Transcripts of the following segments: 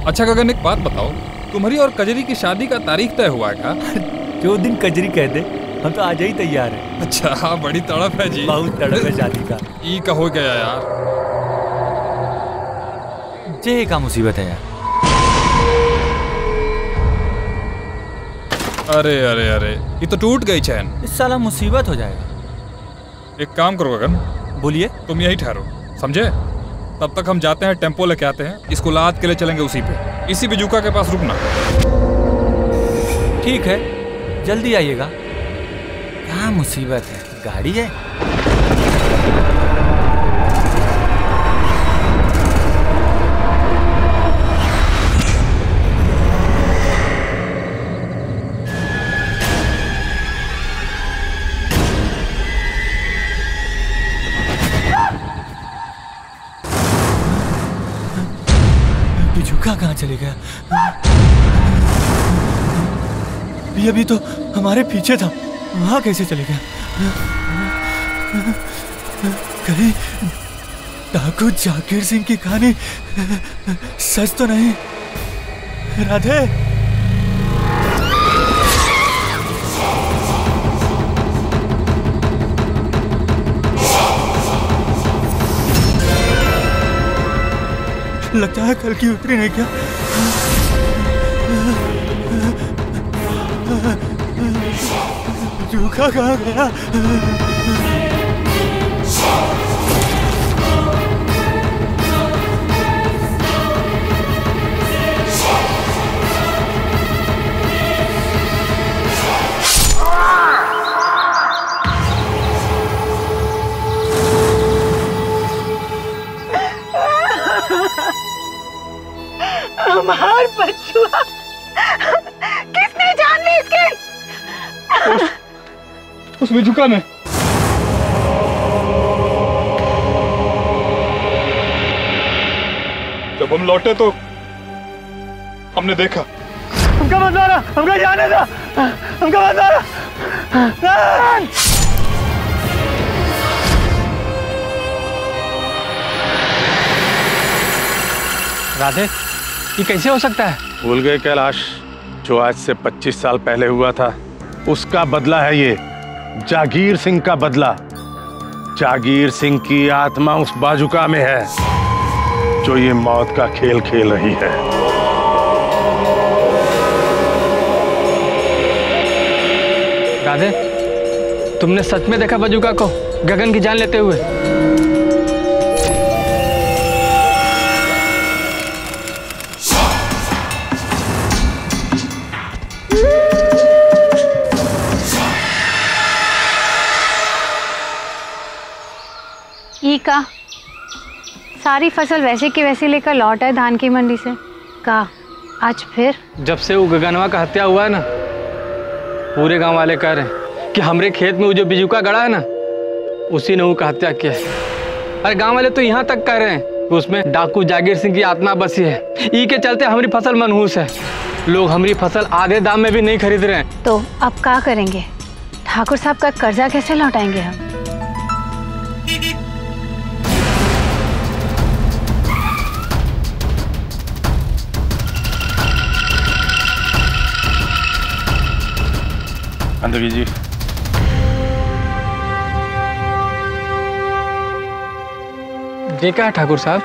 अच्छा गगन, एक बात बताओ, तुम्हारी और कजरी की शादी का तारीख तय हुआ है क्या? जो दिन कजरी कह दे हम तो आज ही तैयार हैं। अच्छा, बड़ी तड़प है जी। बहुत तड़प है शादी का। ई का हो गया यार। जे का मुसीबत है यार। अरे अरे अरे, ये तो टूट गई चैन। इस साला मुसीबत हो जाएगा। एक काम करो गगन, बोलिए। तुम यही ठहरो, समझे? तब तक हम जाते हैं, टेम्पो लेके आते हैं, इसको लाद के ले चलेंगे उसी पे, इसी बिजुका के पास रुकना। ठीक है, जल्दी आइएगा। क्या मुसीबत है, गाड़ी है। बिजुका कहाँ चले गया? ये अभी तो हमारे पीछे था, वहां कैसे चले गया? कहीं ठाकुर जाकिर सिंह की कहानी सच तो नहीं? राधे, लगता है कल की उतरी नहीं क्या? रूखा कहाँ गया? हमार बच्चुआ किसने जान ली इसकी? उस बिजुका में। जब हम लौटे तो हमने देखा। हमका मत मारो, हमका जाने दो, हमका मत मारो। राधे, ये कैसे हो सकता है? भूल गए कैलाश, जो आज से 25 साल पहले हुआ था, उसका बदला है ये। जागीर सिंह का बदला। जागीर सिंह की आत्मा उस बाजुका में है जो ये मौत का खेल खेल रही है। राधे, तुमने सच में देखा बाजुका को गगन की जान लेते हुए? का सारी फसल वैसे की वैसी लेकर लौट आए धान की मंडी से। का आज फिर? जब से वो गगनवा का हत्या हुआ है ना, पूरे गांव वाले कह रहे हैं कि हमरे खेत में वो जो बिजुका गड़ा है ना, उसी ने वो का हत्या किया है। अरे गांव वाले तो यहाँ तक कह रहे हैं कि उसमें डाकू जागीर सिंह की आत्मा बसी है। ई के चलते हमारी फसल मनहूस है। लोग हमारी फसल आधे दाम में भी नहीं खरीद रहे हैं। तो अब क्या करेंगे? ठाकुर साहब का कर्जा कैसे लौटाएंगे हम? अंदर कीजिए। ये क्या है ठाकुर साहब?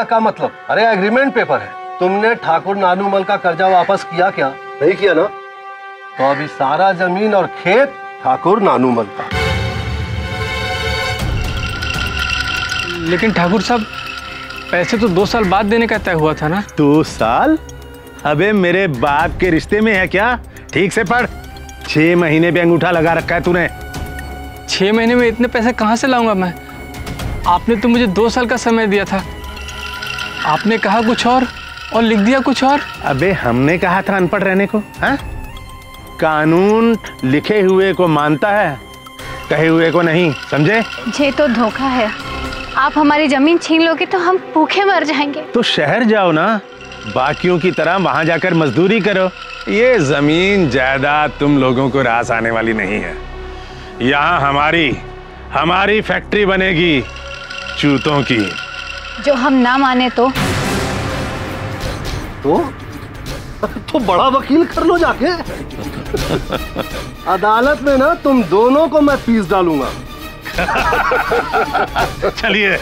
का मतलब? अरे एग्रीमेंट पेपर है। तुमने ठाकुर नानूमल का कर्जा वापस किया क्या? नहीं किया ना? तो अभी सारा जमीन और खेत ठाकुर नानूमल का। लेकिन ठाकुर साहब, पैसे तो 2 साल बाद देने का तय हुआ था ना? 2 साल? अबे मेरे बाप के रिश्ते में है क्या? ठीक से पढ़। 6 महीने पे अंगूठा लगा रखा है तूने। 6 महीने में इतने पैसे कहाँ से लाऊंगा मैं? आपने तो मुझे 2 साल का समय दिया था। आपने कहा कुछ और लिख दिया कुछ और। अबे हमने कहा था अनपढ़ रहने को? हाँ? कानून लिखे हुए को मानता है, कहे हुए को नहीं, समझे? ये तो धोखा है। आप हमारी जमीन छीन लोगे तो हम भूखे मर जाएंगे। तो शहर जाओ ना, बाकियों की तरह वहां जाकर मजदूरी करो। ये जमीन जायदाद तुम लोगों को रास आने वाली नहीं है। यहाँ हमारी फैक्ट्री बनेगी चूतों की। जो हम ना माने तो बड़ा वकील कर लो जाके। अदालत में ना तुम दोनों को मैं पीस डालूंगा। चलिए।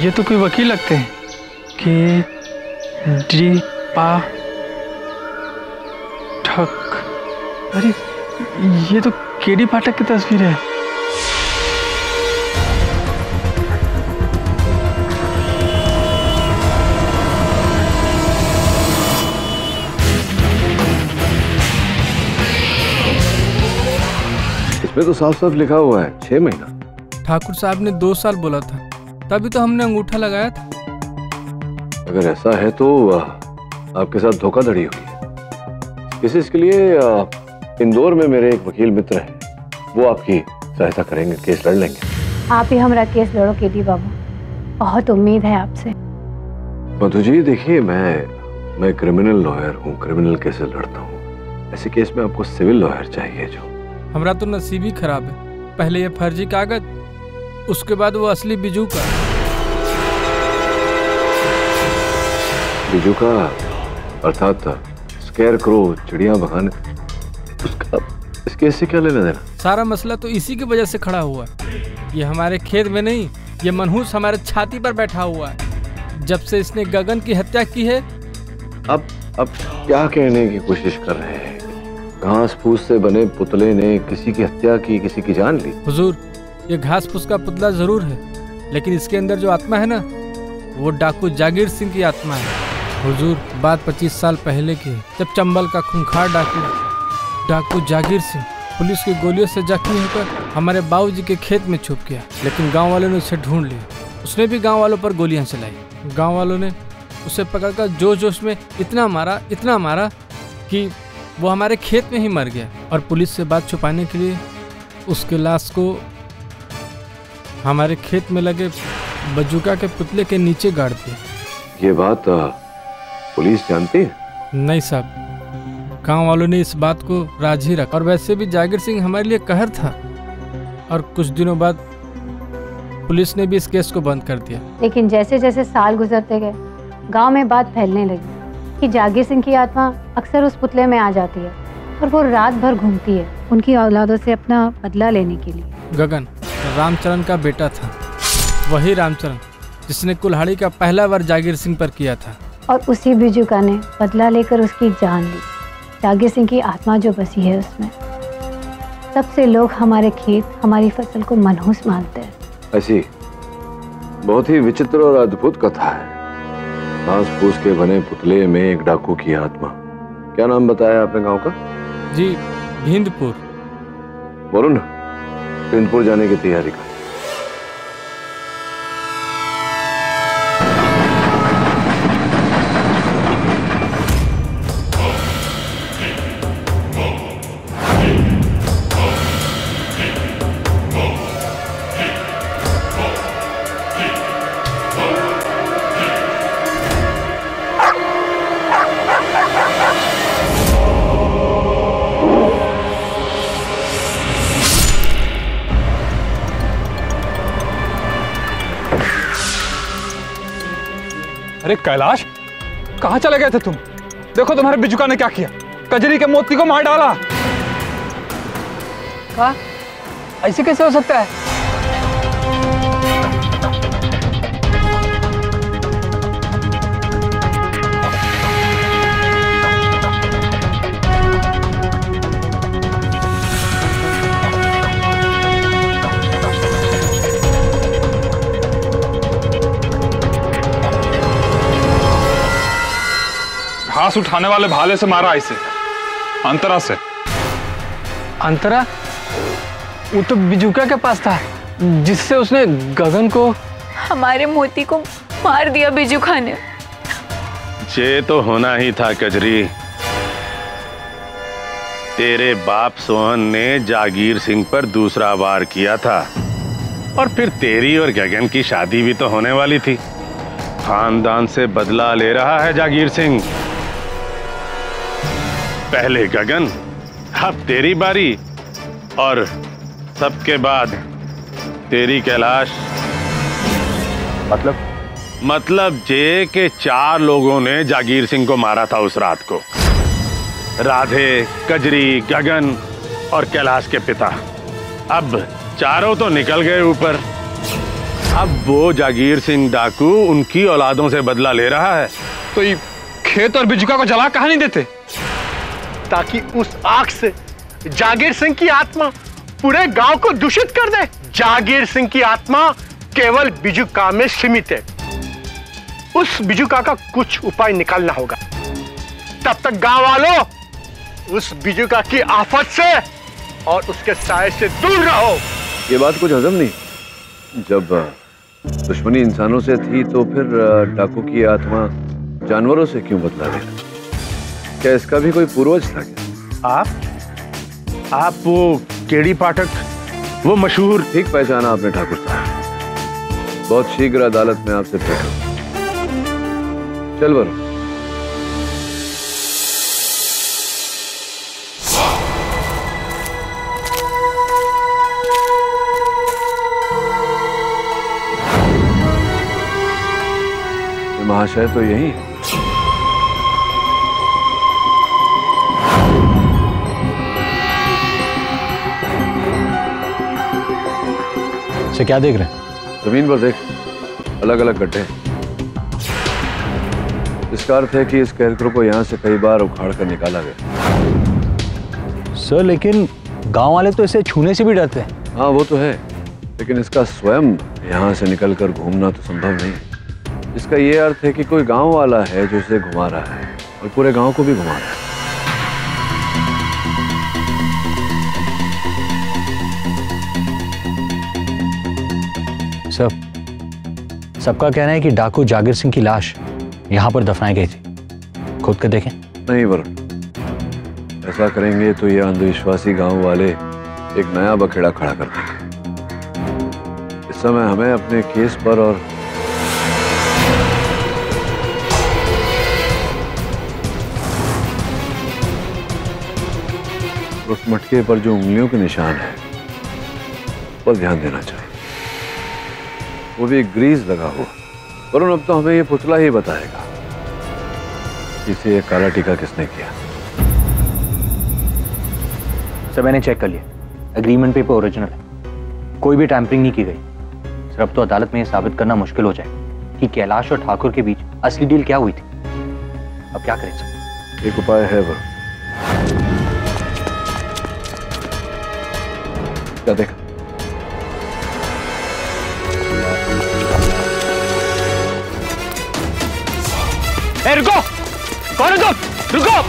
ये तो कोई वकील लगते हैं। के डी पा ठक। अरे ये तो केडी पाठक की तस्वीर है। इसमें तो साफ साफ लिखा हुआ है 6 महीना। ठाकुर साहब ने 2 साल बोला था, तभी तो हमने अंगूठा लगाया था। अगर ऐसा है तो आपके साथ धोखाधड़ी हुई है। इसके लिए इंदौर में मेरे एक वकील मित्र हैं, वो आपकी सहायता करेंगे, केस लड़ लेंगे। आप ही हमारा केस लड़ो केडी बाबू, बहुत उम्मीद है आपसे। मधु जी देखिए, मैं क्रिमिनल लॉयर हूँ, क्रिमिनल केसेस लड़ता हूँ। ऐसे केस में आपको सिविल लॉयर चाहिए। जो हमारा तो नसीब ही खराब है, पहले ये फर्जी कागज, उसके बाद वो असली बिजू का। बिजू का अर्थात स्केयर क्रो, चिड़िया भगाने, उसका इस केस से क्या लेना देना? सारा मसला तो इसी की वजह से खड़ा हुआ है। ये हमारे खेत में नहीं, ये मनहूस हमारे छाती पर बैठा हुआ है। जब से इसने गगन की हत्या की है। अब क्या कहने की कोशिश कर रहे हैं? घास फूस से बने पुतले ने किसी की हत्या की, किसी की जान ली? हुजूर, ये घास फूस का पुतला जरूर है, लेकिन इसके अंदर जो आत्मा है ना, वो डाकू जागीर सिंह की आत्मा है। हुजूर, बात 25 साल पहले की है, जब चंबल का खूंखार डाकू जागीर सिंह पुलिस की गोलियों से जख्मी होकर हमारे बाबूजी के खेत में छुप गया, लेकिन गांव वालों ने उसे ढूंढ लिया। उसने भी गांव वालों पर गोलियां चलाई। गांव वालों ने उसे पकड़कर जोश में इतना मारा कि वो हमारे खेत में ही मर गया। और पुलिस से बात छुपाने के लिए उसके लाश को हमारे खेत में लगे बजूका के पुतले के नीचे गाड़ दिया। ये बात पुलिस जानती है? नहीं साहब, गांव वालों ने इस बात को राज ही रखा। और वैसे भी जागीर सिंह हमारे लिए कहर था, और कुछ दिनों बाद पुलिस ने भी इस केस को बंद कर दिया। लेकिन जैसे जैसे साल गुजरते गए, गांव में बात फैलने लगी कि जागीर सिंह की आत्मा अक्सर उस पुतले में आ जाती है और वो रात भर घूमती है उनकी औलादों से अपना बदला लेने के लिए। गगन रामचरण का बेटा था, वही रामचरण जिसने कुल्हाड़ी का पहला वार जागीर सिंह पर किया था। और उसी बिजुका ने बदला लेकर उसकी जान ली। जागीर सिंह की आत्मा जो बसी है उसमें, तब से लोग हमारे खेत, हमारी फसल को मनहूस मानते हैं। ऐसी बहुत ही विचित्र और अद्भुत कथा है। घास फूस के बने पुतले में एक डाकू की आत्मा। क्या नाम बताया आपने गांव का? जी, भिंदपुर। वरुण, भिंदपुर जाने की तैयारी कर। अरे कैलाश, कहाँ चले गए थे तुम? देखो तुम्हारे बिजुका ने क्या किया, कजरी के मोती को मार डाला। क्या? ऐसे कैसे हो सकता है? घास उठाने वाले भाले से मारा इसे, अंतरा से। अंतरा? वो तो बिजुका के पास था, जिससे उसने गगन को, हमारे मोती को मार दिया बिजुका ने। ये तो होना ही था कजरी। तेरे बाप सोहन ने जागीर सिंह पर दूसरा वार किया था और फिर तेरी और गगन की शादी भी तो होने वाली थी। खानदान से बदला ले रहा है जागीर सिंह। पहले गगन, अब तेरी बारी, और सबके बाद तेरी कैलाश। मतलब ये कि 4 लोगों ने जागीर सिंह को मारा था उस रात को। राधे, कजरी, गगन और कैलाश के पिता। अब चारों तो निकल गए ऊपर। अब वो जागीर सिंह डाकू उनकी औलादों से बदला ले रहा है। तो ये खेत और बिजुका को जला कहाँ नहीं देते? ताकि उस आग से जागीर सिंह की आत्मा पूरे गांव को दूषित कर दे। जागीर सिंह की आत्मा केवल बिजुका में सीमित है। उस बिजुका का कुछ उपाय निकालना होगा। तब तक गांव वालों उस बिजुका की आफत से और उसके साए से दूर रहो। ये बात कुछ हजम नहीं। जब दुश्मनी इंसानों से थी तो फिर डाकू की आत्मा जानवरों से क्यों बदला ले रहा? क्या इसका भी कोई पूर्वज था क्या? आप वो केडी पाठक, वो मशहूर। ठीक पहचाना आपने ठाकुर साहब। बहुत शीघ्र अदालत में आपसे भेंट होगी। चल वरुण। महाशय तो यही है। से क्या देख रहे हैं? जमीन पर देख, अलग अलग गड्ढे। इसका अर्थ है कि इस कैलकुलो को यहां से कई बार उखाड़ कर निकाला गया। सर लेकिन गांव वाले तो इसे छूने से भी डरते हैं। हाँ वो तो है, लेकिन इसका स्वयं यहां से निकलकर घूमना तो संभव नहीं। इसका ये अर्थ है कि कोई गांव वाला है जो इसे घुमा रहा है और पूरे गांव को भी घुमा रहा है। सर, सबका कहना है कि डाकू जागीर सिंह की लाश यहां पर दफनाई गई थी। खुद कर देखें। नहीं वरुण, ऐसा करेंगे तो ये अंधविश्वासी गांव वाले एक नया बखेड़ा खड़ा कर देंगे। इस समय हमें अपने केस पर और उस मटके पर जो उंगलियों के निशान है पर ध्यान देना चाहिए। वो भी ग्रीस लगा हुआ। वरुण, अब तो हमें ये पुतला ही बताएगा इसे ये काला टीका किसने किया। सर मैंने चेक कर लिया, एग्रीमेंट पेपर ओरिजिनल है, कोई भी टैंपरिंग नहीं की गई। सर अब तो अदालत में ये साबित करना मुश्किल हो जाए कि कैलाश और ठाकुर के बीच असली डील क्या हुई थी। अब क्या करें सर? एक उपाय है वरुण। क्या देखा? रुको, कौन है तुम? रुको।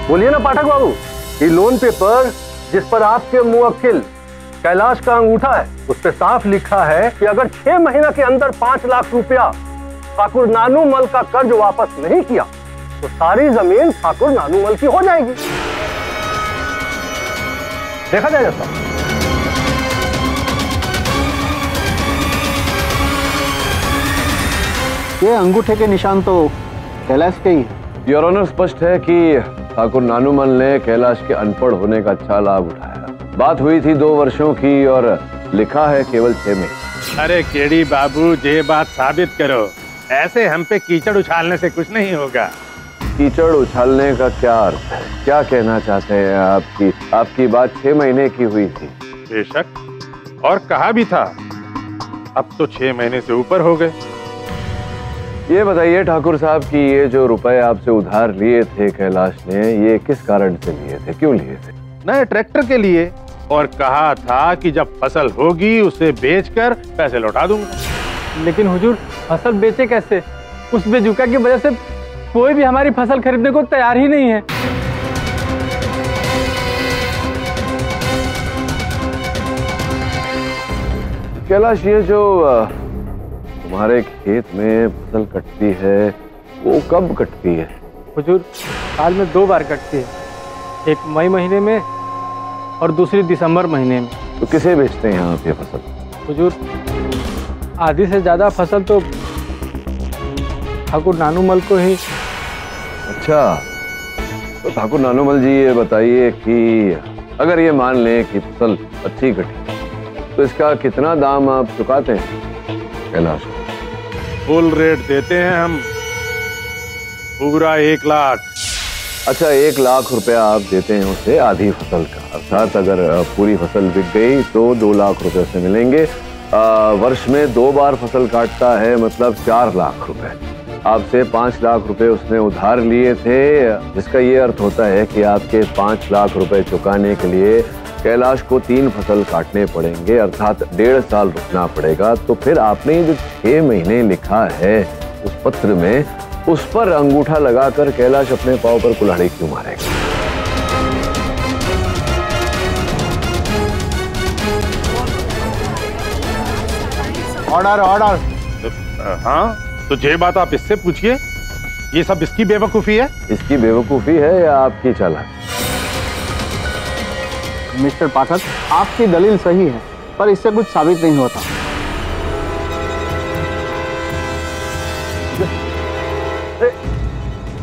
बोलिए ना पाठक बाबू, ये लोन पेपर जिस पर आपके मुवक्किल कैलाश का अंगूठा है, उस पर साफ लिखा है कि अगर 6 महीने के अंदर 5 लाख रुपया ठाकुर नानूमल का कर्ज वापस नहीं किया तो सारी जमीन ठाकुर नानूमल की हो जाएगी। देखा जाए साहब। ये अंगूठे के निशान तो कैलाश के ही है। योर ऑनर, स्पष्ट है कि ठाकुर नानूमल ने कैलाश के अनपढ़ होने का अच्छा लाभ उठाया। बात हुई थी 2 वर्षों की और लिखा है केवल 6 में। अरे केडी बाबू, ये बात साबित करो। ऐसे हम पे कीचड़ उछालने से कुछ नहीं होगा। कीचड़ उछालने का क्या अर्थ है? क्या कहना चाहते हैं? आपकी बात 6 महीने की हुई थी। बेशक, और कहा भी था। अब तो 6 महीने से ऊपर हो गए। ये बताइए ठाकुर साहब कि ये जो रुपए आपसे उधार लिए थे कैलाश ने, ये किस कारण से लिए थे, क्यों लिए थे? नए ट्रैक्टर के लिए, और कहा था कि जब फसल होगी उसे बेचकर पैसे लौटा दूंगा। लेकिन हुजूर, फसल बेचे कैसे? उस बेजुका की वजह से कोई भी हमारी फसल खरीदने को तैयार ही नहीं है। कैलाश, ये जो तुम्हारे खेत में फसल कटती है वो कब कटती है? हुजूर, साल में 2 बार कटती है, एक मई महीने में और दूसरी दिसंबर महीने में। तो किसे बेचते हैं आप ये फसल? हुजूर, आधी से ज्यादा फसल तो ठाकुर नानूमल को ही। अच्छा, तो ठाकुर नानूमल जी, ये बताइए कि अगर ये मान लें कि फसल अच्छी कटी तो इसका कितना दाम आप चुकाते हैं कैलाश? फुल रेट देते हैं हम, पूरा 1 लाख। अच्छा, 1 लाख रुपया आप देते हैं उसे आधी फसल का, अर्थात अगर पूरी फसल बिक गई तो 2 लाख रुपए से मिलेंगे। वर्ष में 2 बार फसल काटता है, मतलब 4 लाख रुपए। आपसे 5 लाख रुपए उसने उधार लिए थे, जिसका ये अर्थ होता है कि आपके 5 लाख रुपए चुकाने के लिए कैलाश को 3 फसल काटने पड़ेंगे, अर्थात 1.5 साल रुकना पड़ेगा। तो फिर आपने जो 6 महीने लिखा है उस पत्र में, उस पर अंगूठा लगाकर कैलाश अपने पांव पर कुल्हाड़ी क्यों मारेगा? Order order. हाँ, तो ये बात आप इससे पूछिए। ये सब इसकी बेवकूफी है। इसकी बेवकूफी है या आपकी चालाकी? मिस्टर पाठक, आपकी दलील सही है, पर इससे कुछ साबित नहीं होता।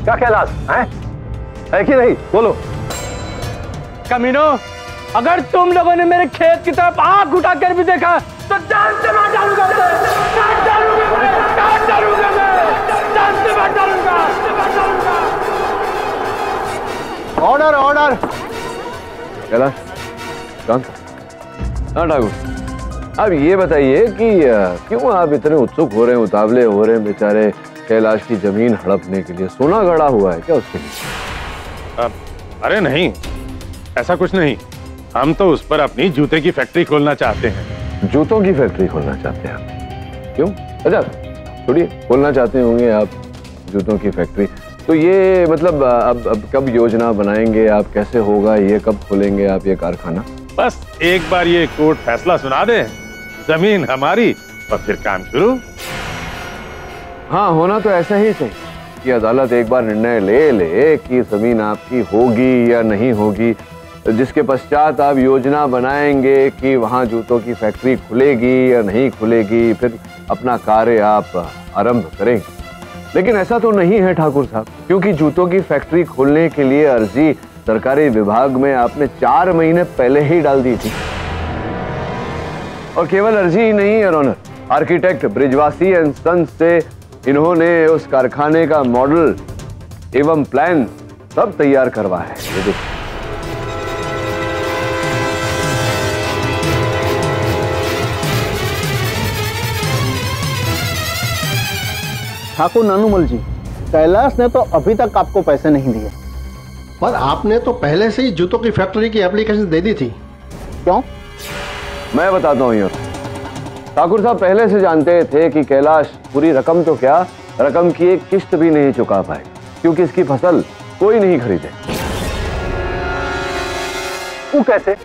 क्या कैलाश है कि नहीं? बोलो। कमीनो, अगर तुम लोगों ने मेरे खेत की तरफ आंख उठाकर भी देखा तो जान से मार डालूंगा, जान डालूंगा मैं, जान से मार डालूंगा। Order order. कैलाश, शांत। हाँ ठाकुर, अब ये बताइए कि क्यों आप इतने उत्सुक हो रहे हैं, उतावले हो रहे हैं बेचारे कैलाश की जमीन हड़पने के लिए? सोना गड़ा हुआ है क्या उसके लिए? अरे नहीं, ऐसा कुछ नहीं। हम तो उस पर अपनी जूते की फैक्ट्री खोलना चाहते हैं। जूतों की फैक्ट्री खोलना चाहते हैं आप? क्यों? अच्छा छोड़िए, खोलना चाहते होंगे आप जूतों की फैक्ट्री, तो ये मतलब अब कब योजना बनाएंगे आप? कैसे होगा ये? कब खोलेंगे आप ये कारखाना? बस एक बार ये कोर्ट फैसला सुना दे, जमीन हमारी, और फिर काम शुरू। हाँ, होना तो ऐसा ही चाहिए कि अदालत एक बार निर्णय ले कि जमीन आपकी होगी या नहीं होगी, जिसके पश्चात आप योजना बनाएंगे कि वहाँ जूतों की फैक्ट्री खुलेगी या नहीं खुलेगी, फिर अपना कार्य आप आरंभ करेंगे। लेकिन ऐसा तो नहीं है ठाकुर साहब, क्योंकि जूतों की फैक्ट्री खोलने के लिए अर्जी सरकारी विभाग में आपने 4 महीने पहले ही डाल दी थी। और केवल अर्जी ही नहीं है honour, architect Brijwasi and sons से इन्होंने उस कारखाने का मॉडल एवं प्लान सब तैयार करवाया है। ये देखिए। ठाकुर नानूमल जी, कैलाश ने तो अभी तक आपको पैसे नहीं दिए। पर आपने तो पहले से ही जूतों की फैक्ट्री की एप्लीकेशन दे दी थी। क्यों? मैं बताता हूँ यार, ठाकुर साहब पहले से जानते थे कि कैलाश पूरी रकम तो क्या, रकम की एक किस्त भी नहीं चुका पाए, क्योंकि इसकी फसल कोई नहीं खरीदे। वो कैसे?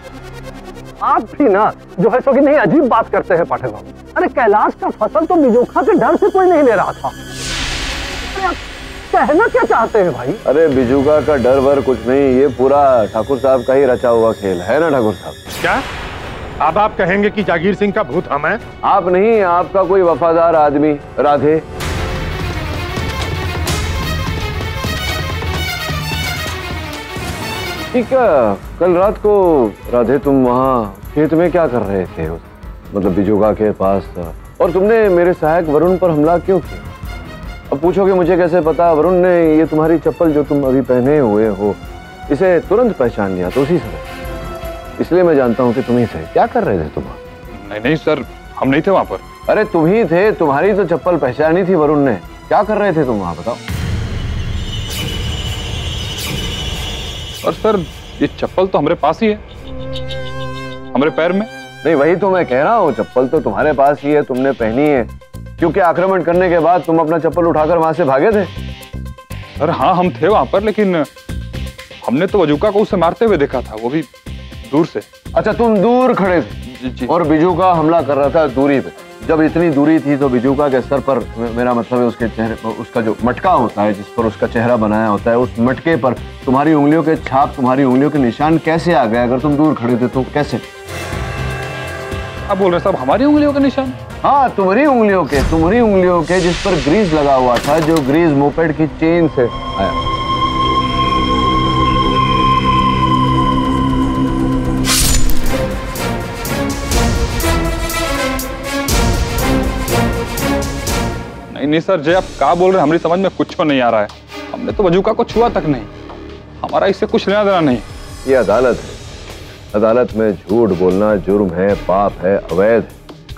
आप भी ना जो है सो कि नहीं अजीब बात करते हैं पाठक बाबू। अरे कैलाश का फसल तो बिजोखा के डर से कोई नहीं ले रहा था। अरे आप कहना क्या चाहते हैं भाई? अरे बिजुका का डर वर कुछ नहीं, ये पूरा ठाकुर साहब का ही रचा हुआ खेल है ना ठाकुर साहब। क्या अब आप कहेंगे कि जागीर सिंह का भूत हम हैं? आप नहीं, आपका कोई वफादार आदमी राधे। ठीक है, कल रात को राधे तुम वहाँ खेत में क्या कर रहे थे? मतलब बिजुका के पास, और तुमने मेरे सहायक वरुण पर हमला क्यों किया? अब पूछोगे मुझे कैसे पता? वरुण ने ये तुम्हारी चप्पल जो तुम अभी पहने हुए हो, इसे तुरंत पहचान लिया तो उसी समय, इसलिए मैं जानता हूँ कि तुम ही थे। क्या कर रहे थे तुम? नहीं नहीं सर, हम नहीं थे वहाँ पर। अरे तुम ही थे, तुम्हारी तो चप्पल पहचानी थी वरुण ने। क्या कर रहे थे तुम वहाँ, बताओ? और सर ये चप्पल तो हमारे पास ही है, हमारे पैर में। नहीं वही तो मैं कह रहा हूँ, चप्पल तो तुम्हारे पास ही है, तुमने पहनी है, क्योंकि आक्रमण करने के बाद तुम अपना चप्पल उठाकर वहां से भागे थे। सर हाँ हम थे वहां पर, लेकिन हमने तो बजूका को उसे मारते हुए देखा था, वो भी दूर से। अच्छा तुम दूर खड़े थे जी। और बिजुका हमला कर रहा था दूरी पे। जब इतनी दूरी थी तो बिजुका के सर पर, मेरा मतलब है उसके चेहरे, उसका जो मटका होता है जिस पर उसका चेहरा बनाया होता है, उस मटके पर तुम्हारी उंगलियों के छाप, तुम्हारी उंगलियों के निशान कैसे आ गए? अगर तुम दूर खड़े थे तो कैसे? आप बोल रहे साहब हमारी उंगलियों के निशान? हाँ तुम्हारी उंगलियों के जिस पर ग्रीस लगा हुआ था, जो ग्रीस मोपेड की चेन से आया। नहीं सर, जय आप क्या बोल रहे हैं, हमारी समझ में कुछ नहीं आ रहा है। हमने तो बजूका को छुआ तक नहीं, हमारा इससे कुछ लेना देना नहीं। ये अदालत है, अदालत में झूठ बोलना जुर्म है, पाप है, अवैध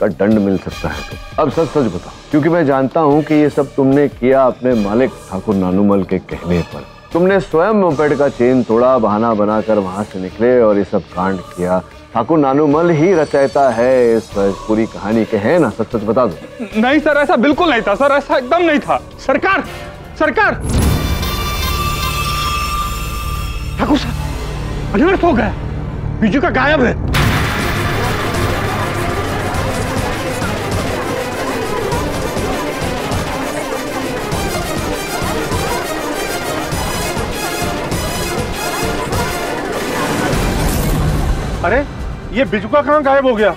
का दंड मिल सकता है। तो अब सच सच बताओ, क्योंकि मैं जानता हूँ कि ये सब तुमने किया अपने मालिक ठाकुर नानूमल के कहने पर। तुमने स्वयं मोपेड का चेन तोड़ा, बहाना बनाकर वहां से निकले और ये सब कांड किया। ठाकुर नानूमल ही रचयिता है इस पूरी कहानी के, है ना? सच सच बता दो। नहीं सर, ऐसा बिल्कुल नहीं था सर, ऐसा एकदम नहीं था। सरकार ठाकुर साहब अनर्थ हो गया, बिजू का गायब है। अरे ये बिजुका कहाँ गायब हो गया?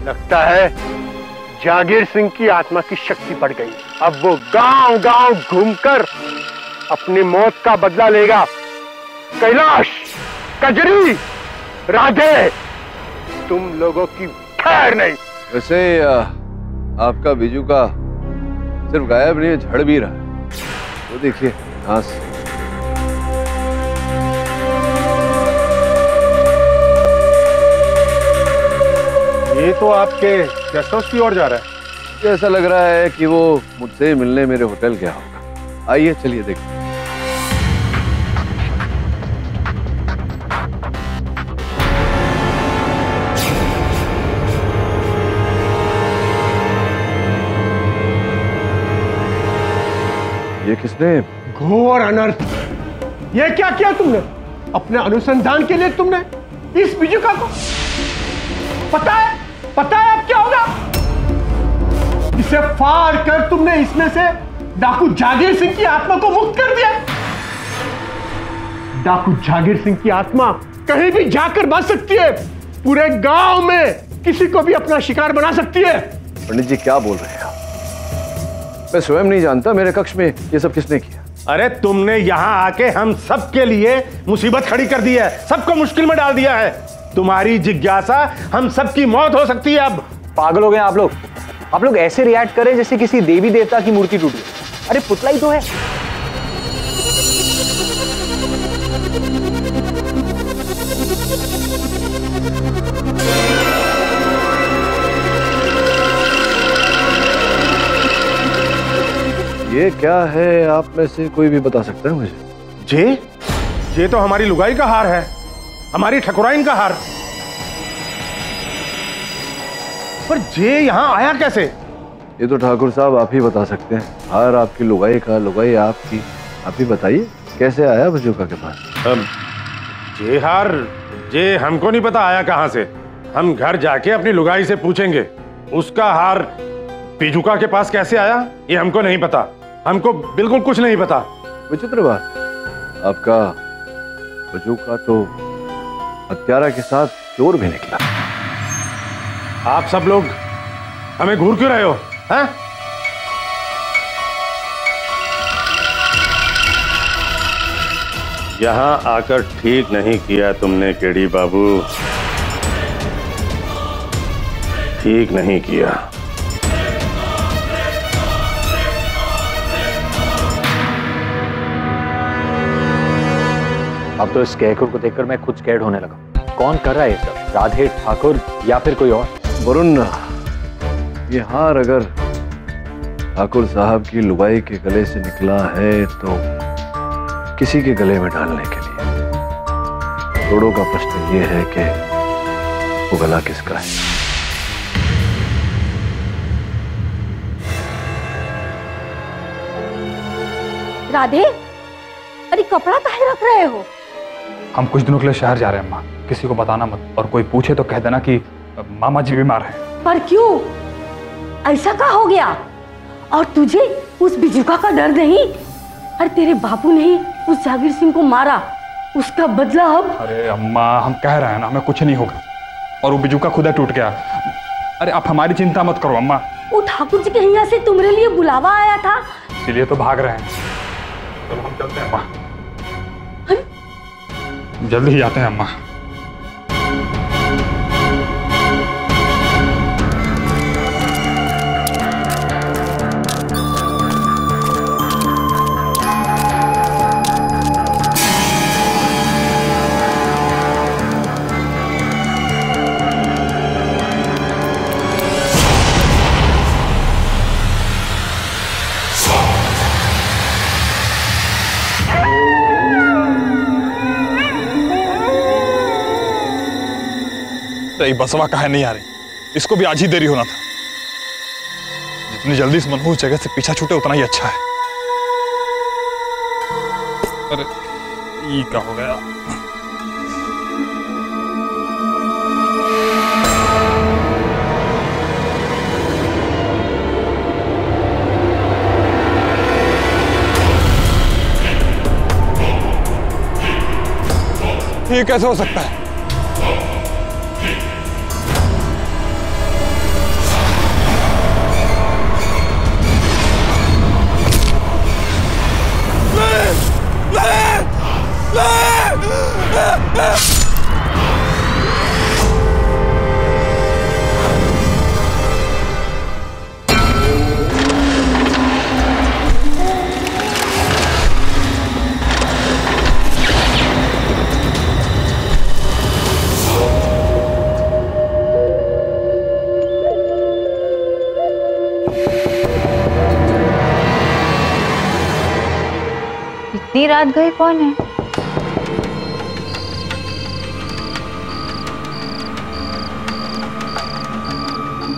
लगता है जागीर सिंह की आत्मा की शक्ति बढ़ गई। अब वो गांव गांव घूमकर अपनी मौत का बदला लेगा। कैलाश, कजरी, राधे, तुम लोगों की खैर नहीं। वैसे आपका बिजुका सिर्फ गायब नहीं, झड़ भी रहा है। वो देखिए घास। ये तो आपके गेस्ट हाउस की ओर जा रहा है। ऐसा लग रहा है कि वो मुझसे मिलने मेरे होटल गया होगा। आइए चलिए देखते। ये किसने? घोर अनर्थ। ये क्या किया तुमने? अपने अनुसंधान के लिए तुमने इस बिजुका को, पता है अब क्या होगा? इसे फाड़ कर तुमने इसमें से डाकू जागीर सिंह की आत्मा को मुक्त कर दिया। डाकू जागीर सिंह की आत्मा कहीं भी जाकर बच सकती है, पूरे गांव में किसी को भी अपना शिकार बना सकती है। पंडित जी क्या बोल रहे हैं आप? मैं स्वयं नहीं जानता मेरे कक्ष में ये सब किसने किया। अरे तुमने यहाँ आके हम सबके लिए मुसीबत खड़ी कर दी है, सबको मुश्किल में डाल दिया है। तुम्हारी जिज्ञासा, हम सबकी मौत हो सकती है। अब पागल हो गए आप लोग ऐसे रिएक्ट करें जैसे किसी देवी देवता की मूर्ति टूटी। अरे पुतला ही तो है। ये क्या है? आप में से कोई भी बता सकता है मुझे? ये तो हमारी लुगाई का हार है, हमारी ठकुराइन का हार। पर जे यहाँ आया कैसे? ये तो ठाकुर साहब आप ही बता सकते हैं। हार आपकी, लुगाई का, लुगाई आपकी। आप भी बताइए कैसे आया बजूका के पास? जे हमको नहीं पता आया कहां से। हम घर जाके अपनी लुगाई से पूछेंगे उसका हार बिजुका के पास कैसे आया, ये हमको नहीं पता। हमको बिल्कुल कुछ नहीं पता। विचित्र बात, आपका बजूका तो हत्यारा के साथ चोर भी निकला। आप सब लोग हमें घूर क्यों रहे हो? हैं? यहां आकर ठीक नहीं किया तुमने केडी बाबू, ठीक नहीं किया। अब तो इस स्केयरक्रो को देखकर मैं खुद स्कैर्ड होने लगा। कौन कर रहा है ये सब? राधे, ठाकुर या फिर कोई और? वरुण, ये हार अगर ठाकुर साहब की लुगाई के गले से निकला है तो किसी के गले में डालने के लिए। करोड़ों का प्रश्न ये है कि वो गला किसका है। राधे, अरे कपड़ा काहे रख रहे हो? हम कुछ दिनों के लिए शहर जा रहे हैं अम्मा, किसी को बताना मत, और कोई पूछे तो कह देना कि मामा जी बीमार हैं। पर क्यों? ऐसा क्या हो गया? और तुझे उस बिजुका का डर नहीं? अरे तेरे बापू ने ही उस जागीर सिंह को मारा, उसका बदला अब। अरे अम्मा, हम कह रहे हैं ना हमें कुछ नहीं होगा, और वो बिजुका खुदा टूट गया। अरे आप हमारी चिंता मत करो अम्मा। वो ठाकुर जी के यहाँ से तुम्हारे लिए बुलावा आया था, इसीलिए तो भाग रहे हैं। चलो हम चलते हैं अम्मा, जल्दी ही आते हैं अम्मा। बसवा काहे नहीं आ रही? इसको भी आज ही देरी होना था। जितनी जल्दी इस मनहूस जगह से पीछा छूटे उतना ही अच्छा है। अरे ये क्या हो गया? ये कैसे हो सकता है? इतनी रात गए कौन है?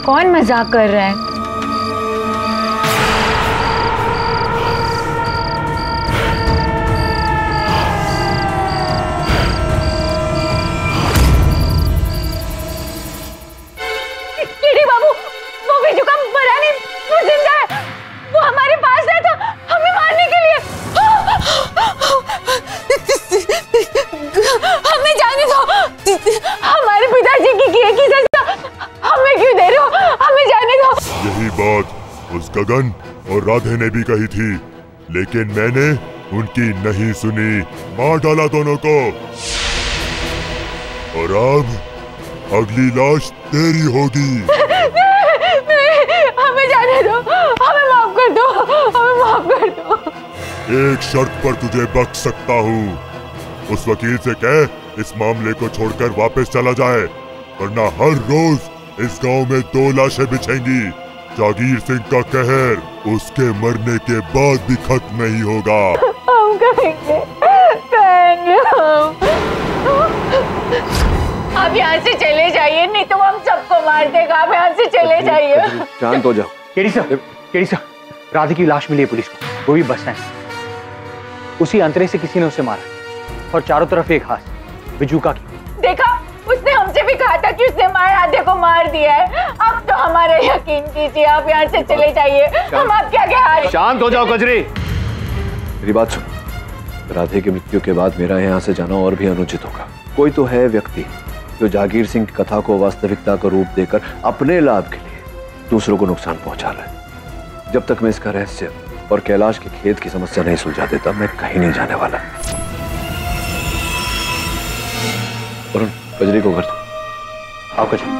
कौन मजाक कर रहा है? केडी बाबू, वो बिजुका मरा नहीं, वो जिंदा है। वो हमारे पास है तो हमें मारने के लिए। हमें जाने दो। हमारे पिताजी की किए की सजा हमें क्यों दे रहे हो? हमें जाने दो। यही बात उस गगन और राधे ने भी कही थी, लेकिन मैंने उनकी नहीं सुनी, मार डाला दोनों को। और अब अगली लाश तेरी होगी। हमें जाने दो, हमें माफ कर दो, हमें माफ कर दो। एक शर्त पर तुझे बख्श सकता हूँ। उस वकील से कह इस मामले को छोड़कर वापस चला जाए, वरना हर रोज इस गांव में 2 लाशें बिछेंगी। जागीर सिंह का कहर उसके मरने के बाद भी खत्म नहीं होगा। हम कहेंगे, कहेंगे हम। आप यहाँ से चले जाइए, नहीं तो हम सबको मार देगा। आप यहाँ से चले जाइए। शांत हो जाओ। केडी सर, राधे की लाश मिली है पुलिस को, वो भी बस स्टैंड। उसी अंतरे से किसी ने उसे मारा और चारों तरफ एक हाथ बिजूका की। देखा, उसने हमसे भी कहा था कि उसने हमारे राधे को मार दिया है। अब तो हमारे यकीन कीजिए, आप यहाँ से चले जाइए, हम आपके आगे हार। शांत हो जाओ कजरी, मेरी बात सुनो। राधे की मृत्यु के बाद मेरा यहाँ से जाना और भी अनुचित होगा। कोई तो है व्यक्ति जो जागीर सिंह की कथा को वास्तविकता का रूप देकर अपने लाभ के लिए दूसरों को नुकसान पहुंचा रहा है। जब तक मैं इसका रहस्य और कैलाश के खेत की समस्या नहीं सुलझा देता, मैं कहीं नहीं जाने वाला। वरुण, कजरी को घर दो। आओ कजरी।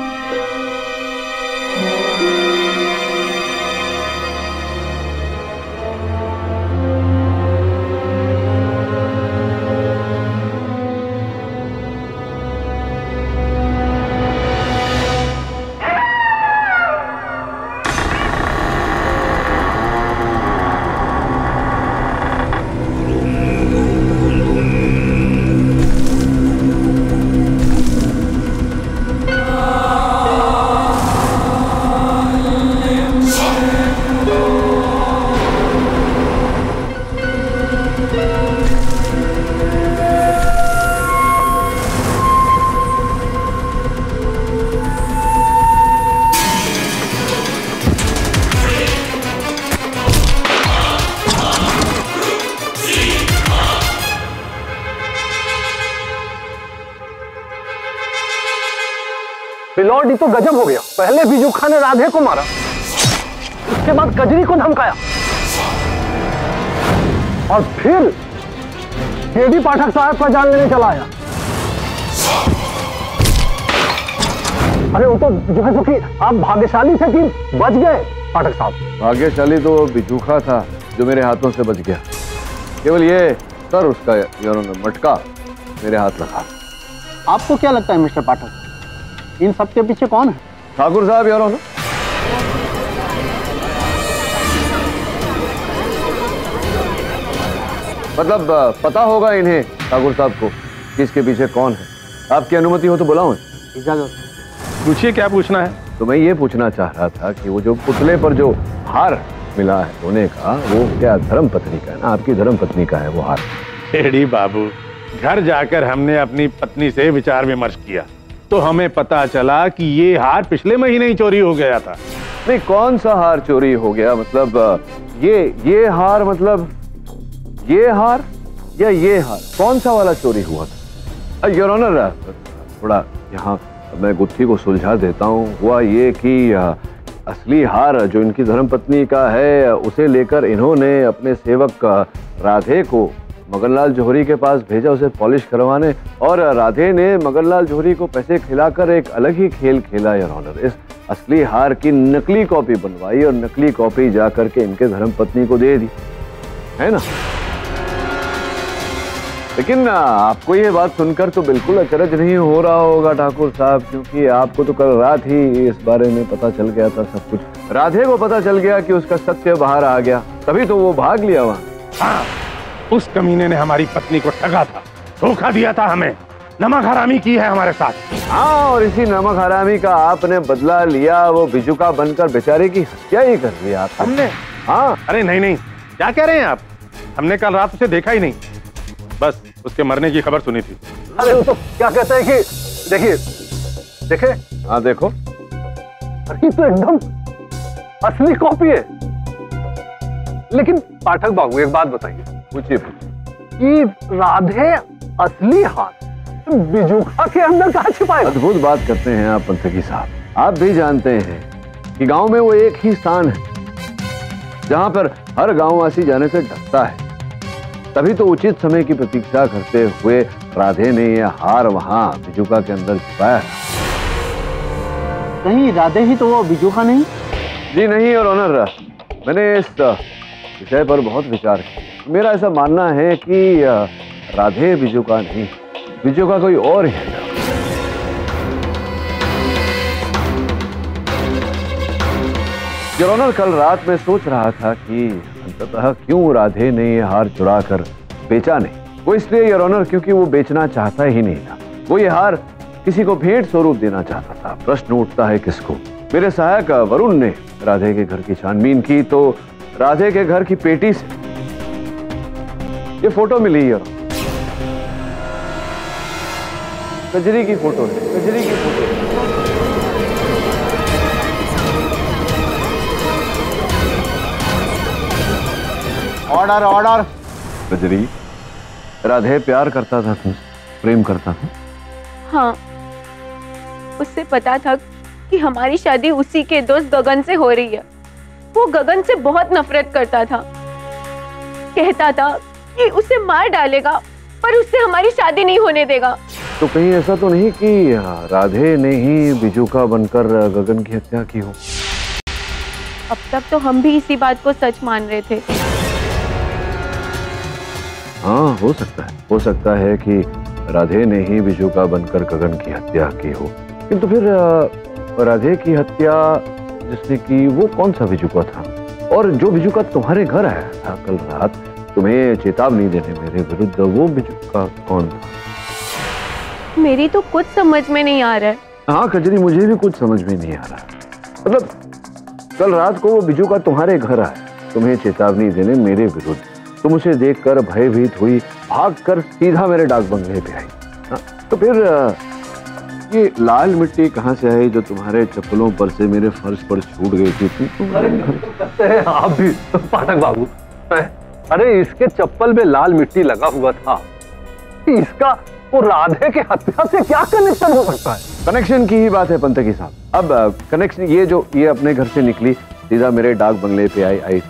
बिलौडी तो गजब हो गया। पहले बिजूखा ने राधे को मारा, उसके बाद कजरी को धमकाया, और फिर केडी पाठक साहब का जान लेने चला आया। अरे वो तो जो है कि आप भाग्यशाली थे कि बच गए पाठक साहब। भाग्यशाली तो बिजूखा था जो मेरे हाथों से बच गया। केवल ये सर उसका मटका मेरे हाथ लगा। आपको क्या लगता है मिस्टर पाठक, इन सब के पीछे कौन है? ठाकुर साहब यार ना। मतलब पता होगा इन्हें, ठाकुर साहब को, कि इसके पीछे कौन है। आपकी अनुमति हो तो बुलाऊं? इजाजत। पूछिए, क्या पूछना है? तो मैं ये पूछना चाह रहा था कि वो जो पुतले पर जो हार मिला है सोने का, वो क्या धर्म पत्नी का है ना? आपकी धर्म पत्नी का है वो हार? केडी बाबू, घर जाकर हमने अपनी पत्नी से विचार विमर्श किया तो हमें पता चला कि ये हार पिछले महीने ही चोरी हो गया था। नहीं, कौन सा हार चोरी हो गया? मतलब ये हार, मतलब ये हार या ये हार, कौन सा वाला चोरी हुआ था? योर ऑनर, थोड़ा यहाँ मैं गुत्थी को सुलझा देता हूँ। हुआ ये कि असली हार जो इनकी धर्मपत्नी का है, उसे लेकर इन्होंने अपने सेवक राधे को मगनलाल जौहरी के पास भेजा उसे पॉलिश करवाने, और राधे ने मगनलाल जौहरी को पैसे खिलाकर एक अलग ही खेल खेला योर ऑनर। इस असली हार की नकली कॉपी बनवाई और नकली कॉपी जाकर के इनके धर्मपत्नी को दे दी, है ना? लेकिन आपको ये बात सुनकर तो बिल्कुल अचरज नहीं हो रहा होगा ठाकुर साहब, क्योंकि आपको तो कल रात ही इस बारे में पता चल गया था सब कुछ। राधे को पता चल गया कि उसका सत्य बाहर आ गया, तभी तो वो भाग लिया वहां। हाँ, उस कमीने ने हमारी पत्नी को ठगा था, धोखा दिया था हमें, नमक हरामी की है हमारे साथ। हाँ, और इसी नमक हरामी का आपने बदला लिया, वो बिजुका बनकर बेचारे की हत्या ही कर दी आप। हमने? हाँ। अरे नहीं नहीं, क्या कह रहे हैं आप? हमने कल रात उसे देखा ही नहीं, बस उसके मरने की खबर सुनी थी। अरे वो तो क्या कहते हैं कि देखिए, देखे? हाँ देखो, अरे तो एकदम असली कॉपी है। लेकिन पाठक बाबू एक बात बताइए, पूछिए कि राधे असली हाथ बिजुखा के अंदर कहाँ छिपाए? अद्भुत बात करते हैं आप पंथकी साहब। आप भी जानते हैं कि गांव में वो एक ही स्थान है जहां पर हर गांववासी जाने से डरता है। तभी तो उचित समय की प्रतीक्षा करते हुए राधे ने यह हार वहां बिजुका के अंदर छिपाया। नहीं, राधे ही तो वो बिजुका नहीं? जी नहीं और ऑनर, मैंने इस विषय पर बहुत विचार किया। मेरा ऐसा मानना है कि राधे बिजुका नहीं, बिजुका कोई और ही है। ऑनर, कल रात में सोच रहा था कि अंततः क्यों राधे ने ये हार चुरा कर बेचा नहीं। वो इसलिए योर ऑनर क्योंकि वो बेचना चाहता ही नहीं था, वो ये हार किसी को भेंट स्वरूप देना चाहता था। प्रश्न उठता है किसको? मेरे सहायक वरुण ने राधे के घर की छानबीन की तो राधे के घर की पेटी से ये फोटो मिली है, कजरी की फोटो है, कजरी की फोटो है। Order order. कजरी, राधे प्यार करता था तुमसे, प्रेम करता था? हाँ, उससे पता था कि हमारी शादी उसी के दोस्त गगन से हो रही है। वो गगन से बहुत नफरत करता था, कहता था कि उसे मार डालेगा पर उससे हमारी शादी नहीं होने देगा। तो कहीं ऐसा तो नहीं कि राधे ने ही बिजुका बनकर गगन की हत्या की हो? अब तक तो हम भी इसी बात को सच मान रहे थे। हाँ, हो सकता है कि राधे ने ही बिजुका बनकर गगन की हत्या की हो। किंतु फिर राधे की हत्या जिसने की वो कौन सा बिजुका था? और जो बिजुका तुम्हारे घर आया था कल रात तुम्हें चेतावनी देने मेरे विरुद्ध, वो बिजुका कौन था? मेरी तो कुछ समझ में नहीं आ रहा है। हाँ कजरी, मुझे भी कुछ समझ में नहीं आ रहा। मतलब कल रात को वो बिजुका तुम्हारे घर आया तुम्हें चेतावनी देने मेरे विरुद्ध, तुम उसे देखकर भयभीत हुई, भागकर सीधा मेरे डाक बंगले पे आई। तो फिर ये लाल मिट्टी कहाँ से आई जो तुम्हारे चप्पलों पर से मेरे फर्श पर छूट गई थी? आप भी पाठक बाबू, अरे इसके चप्पल में लाल मिट्टी लगा हुआ था, इसका वो राधे के हत्या से क्या कनेक्शन हो सकता है? कनेक्शन की ही बात है पंतकी साहब। अब कनेक्शन ये अपने घर से निकली, सीधा मेरे डाक बंगले पे आई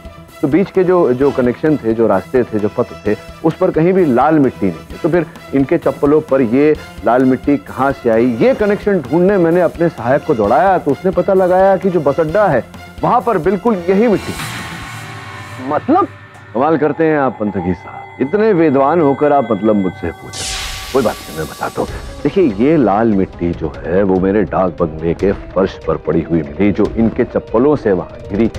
तो बीच के जो कनेक्शन थे, जो रास्ते थे, जो पथ थे, उस पर कहीं भी लाल मिट्टी नहीं है। तो फिर इनके चप्पलों पर ये लाल मिट्टी कहाँ से आई, ये कनेक्शन ढूंढने मैंने अपने सहायक को दौड़ाया तो उसने पता लगाया कि जो बस अड्डा है वहां पर बिल्कुल यही मिट्टी। मतलब कमाल करते हैं आप पंतकी साहब, इतने विद्वान होकर आप मतलब मुझसे पूछे। कोई बात नहीं, मैं बताता हूँ। देखिए, ये लाल मिट्टी जो है वो मेरे डाक बंगले के फर्श पर पड़ी हुई मिली, जो इनके चप्पलों से वहां गिरी।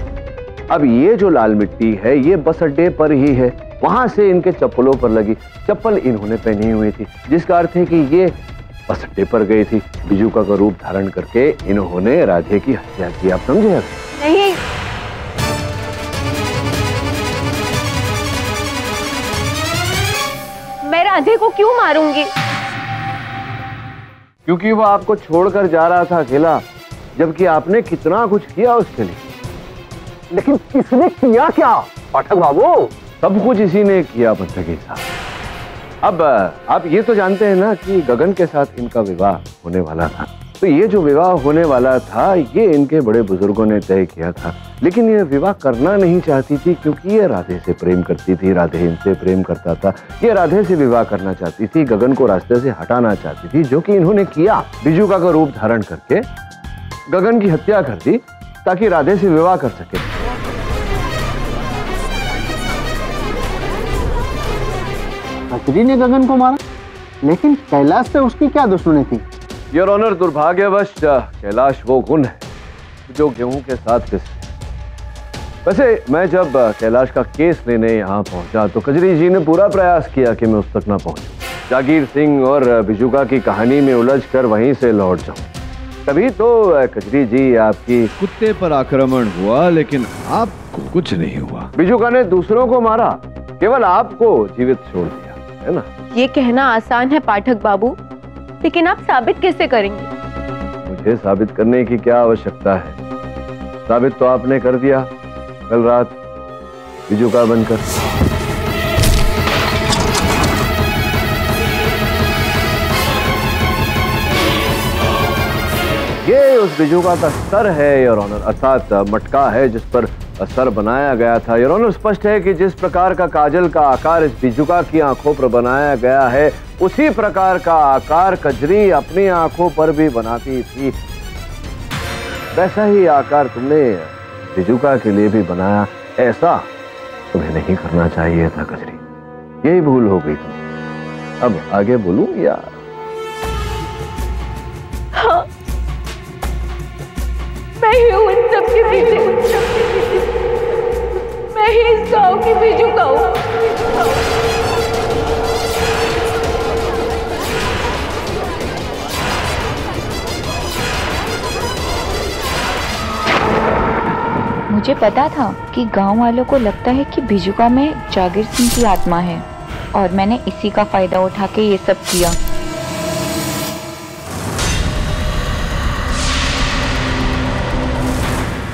अब ये जो लाल मिट्टी है ये बस अड्डे पर ही है, वहां से इनके चप्पलों पर लगी। चप्पल इन्होंने पहनी हुई थी, जिसका अर्थ है कि ये बस अड्डे पर गई थी। बिजुका का रूप धारण करके इन्होंने राधे की हत्या की। आप समझे? नहीं, मैं राधे को क्यों मारूंगी? क्योंकि वो आपको छोड़कर जा रहा था अकेला, जबकि आपने कितना कुछ किया उसके लिए। लेकिन किसने किया क्या पाठक बाबू? सब कुछ इसी ने किया पंतकी साहब। अब आप ये तो जानते हैं ना कि गगन के साथ इनका विवाह होने वाला था। तो ये जो विवाह होने वाला था ये इनके बड़े बुजुर्गों ने तय किया था, लेकिन ये विवाह करना नहीं चाहती थी क्योंकि ये राधे से प्रेम करती थी, राधे इनसे प्रेम करता था। ये राधे से विवाह करना चाहती थी, गगन को रास्ते से हटाना चाहती थी, जो कि इन्होंने किया। बिजुका का रूप धारण करके गगन की हत्या कर दी ताकि राधे से विवाह कर सके। कजरी ने गगन को मारा, लेकिन कैलाश से उसकी क्या दुश्मनी थी? योर ऑनर, दुर्भाग्यवश कैलाश वो गुण है जो गेहूं के साथ पिसते। वैसे मैं जब कैलाश का केस लेने यहाँ पहुंचा तो कजरी जी ने पूरा प्रयास किया कि मैं उस तक ना पहुंचूं। जागीर सिंह और बिजुका की कहानी में उलझकर वहीं से लौट जाऊं। तभी तो कजरी जी आपकी कुत्ते पर आक्रमण हुआ, लेकिन आपको कुछ नहीं हुआ। बिजुका ने दूसरों को मारा, केवल आपको जीवित छोड़ दिया, है ना? ये कहना आसान है पाठक बाबू, लेकिन आप साबित कैसे करेंगे? मुझे साबित करने की क्या आवश्यकता है? साबित तो आपने कर दिया कल रात बिजुका बनकर। ये उस बिजुका का सर है योर ऑनर, अर्थात मटका है जिस पर सर बनाया गया था। योर ऑनर, स्पष्ट है कि जिस प्रकार का काजल का आकार इस बिजुका की आंखों पर बनाया गया है, उसी प्रकार का आकार कजरी अपनी आंखों पर भी बनाती थी। वैसा ही आकार तुमने बिजुका के लिए भी बनाया। ऐसा तुम्हें नहीं करना चाहिए था कजरी, यही भूल हो गई तुम। अब आगे बोलूं या? हाँ, मैं ही हूँ इन सब के पीछे, मैं ही इस गांव की बिजुका हूँ। मुझे पता था कि गांव वालों को लगता है कि बिजुका में जागीर सिंह की आत्मा है, और मैंने इसी का फायदा उठा के ये सब किया।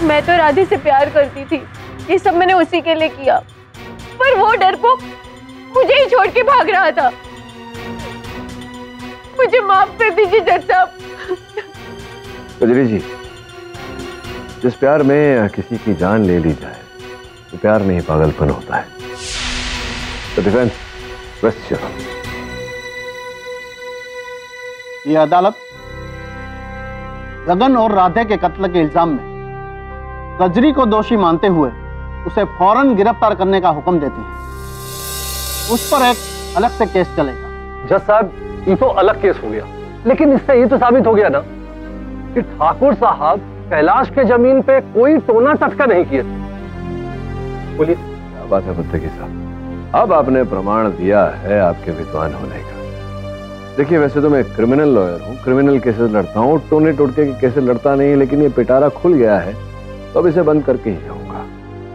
मैं तो राधे से प्यार करती थी, ये सब मैंने उसी के लिए किया, पर वो डरपोक मुझे ही छोड़ के भाग रहा था। मुझे माफ कर दीजिए जज साहब। कजरी जी, जिस प्यार में किसी की जान ले ली जाए तो प्यार नहीं पागलपन होता है। तो डिफेंस क्वेश्चन। ये अदालत गगन और राधे के कत्ल के इल्जाम में कजरी को दोषी मानते हुए उसे फौरन गिरफ्तार करने का हुक्म देती है। उस पर एक अलग से केस चलेगा। जज साहब, ये तो अलग केस हो गया, लेकिन इससे ये तो साबित हो गया ना कि ठाकुर साहब कैलाश के जमीन पे कोई टोना टटका नहीं किए। बोलिए। क्या बात है मुत्तकी साहब, अब आपने प्रमाण दिया है आपके विद्वान होने का। देखिए, वैसे तो मैं क्रिमिनल लॉयर हूँ, क्रिमिनल केसेस लड़ता हूँ, टोने टोटके के केसेस लड़ता नहीं, लेकिन ये पिटारा खुल गया है तो अब इसे बंद करके ही जाऊंगा।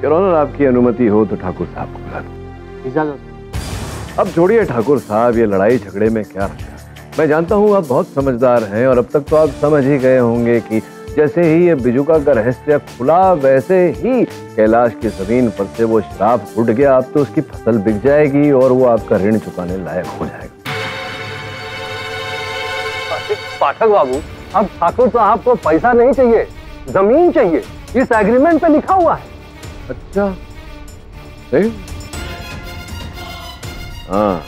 योर ऑनर, आपकी अनुमति हो तो ठाकुर साहब को बुला दो। इजाजत। अब छोड़िए ठाकुर साहब, ये लड़ाई झगड़े में क्या रखा। मैं जानता हूँ आप बहुत समझदार हैं और अब तक तो आप समझ ही गए होंगे कि जैसे ही ये बिजुका का रहस्य खुला वैसे ही कैलाश की जमीन पर से वो श्राप उठ गया। अब तो उसकी फसल बिक जाएगी और वो आपका ऋण चुकाने लायक हो जाएगा। पाठक बाबू, अब ठाकुर साहब को पैसा नहीं चाहिए, जमीन चाहिए। इस एग्रीमेंट पे लिखा हुआ है। अच्छा, सही। हाँ,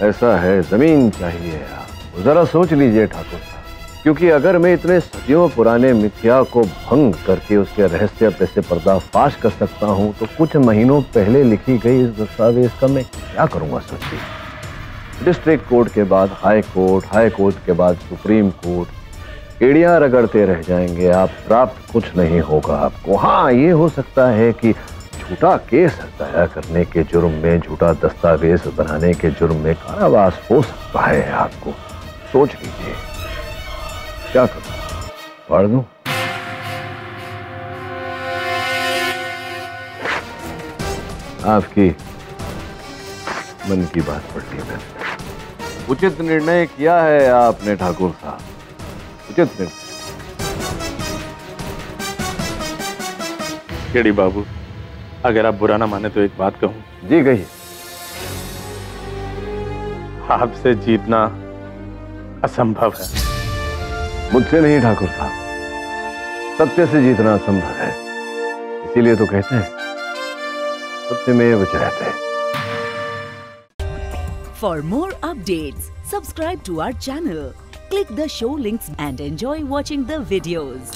ऐसा है, जमीन चाहिए। आप जरा सोच लीजिए ठाकुर साहब, क्योंकि अगर मैं इतने सदियों पुराने मिथ्या को भंग करके उसके रहस्य पे से पर्दाफाश कर सकता हूं तो कुछ महीनों पहले लिखी गई इस दस्तावेज का मैं क्या करूंगा सोचिए। डिस्ट्रिक्ट कोर्ट के बाद हाई कोर्ट के बाद सुप्रीम कोर्ट, एड़ियां रगड़ते रह जाएंगे आप, प्राप्त कुछ नहीं होगा आपको। हाँ, ये हो सकता है कि झूठा केस दायर करने के जुर्म में, झूठा दस्तावेज बनाने के जुर्म में कारावास हो सकता है आपको। सोच लीजिए क्या करूं, पढ़ दूं? आपकी मन की बात पढ़ ली मैंने। उचित निर्णय किया है आपने ठाकुर साहब, उचित निर्णय। केडी बाबू, अगर आप बुरा ना माने तो एक बात कहूं। जी कहिए। आपसे जीतना असंभव है। मुझसे नहीं ठाकुर साहब, सत्य से जीतना असंभव है। इसीलिए तो कहते हैं सत्यमेव जयते। For more updates, subscribe to our channel, click the show links and enjoy watching the videos.